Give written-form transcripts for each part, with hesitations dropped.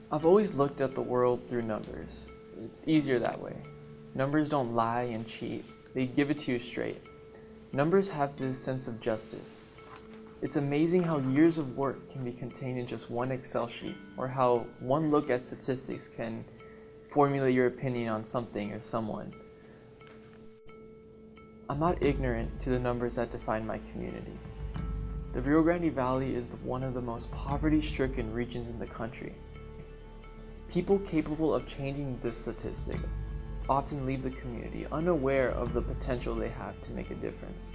I've always looked at the world through numbers. It's easier that way. Numbers don't lie and cheat, they give it to you straight. Numbers have this sense of justice. It's amazing how years of work can be contained in just one Excel sheet, or how one look at statistics can formulate your opinion on something or someone. I'm not ignorant to the numbers that define my community. The Rio Grande Valley is one of the most poverty-stricken regions in the country. People capable of changing this statistic often leave the community unaware of the potential they have to make a difference.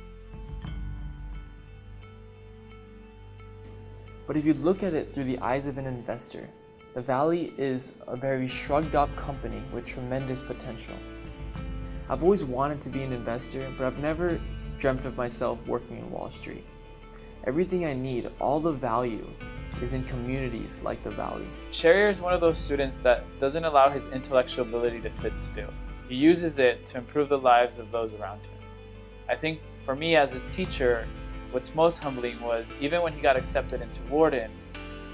But if you look at it through the eyes of an investor, the Valley is a very shrugged up company with tremendous potential. I've always wanted to be an investor, but I've never dreamt of myself working in Wall Street. Everything I need, all the value, is in communities like the Valley. Sherrier is one of those students that doesn't allow his intellectual ability to sit still. He uses it to improve the lives of those around him. I think for me as his teacher, what's most humbling was even when he got accepted into Wharton,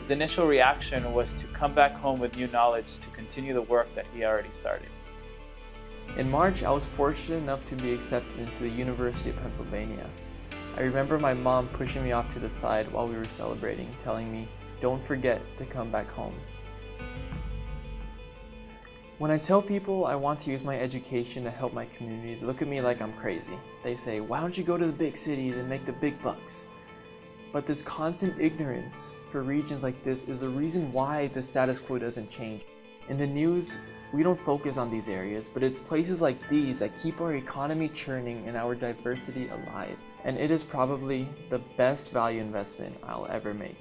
his initial reaction was to come back home with new knowledge to continue the work that he already started. In March, I was fortunate enough to be accepted into the University of Pennsylvania. I remember my mom pushing me off to the side while we were celebrating, telling me, "Don't forget to come back home." When I tell people I want to use my education to help my community, they look at me like I'm crazy. They say, "Why don't you go to the big cities and make the big bucks?" But this constant ignorance for regions like this is the reason why the status quo doesn't change. In the news, we don't focus on these areas, but it's places like these that keep our economy churning and our diversity alive. And it is probably the best value investment I'll ever make.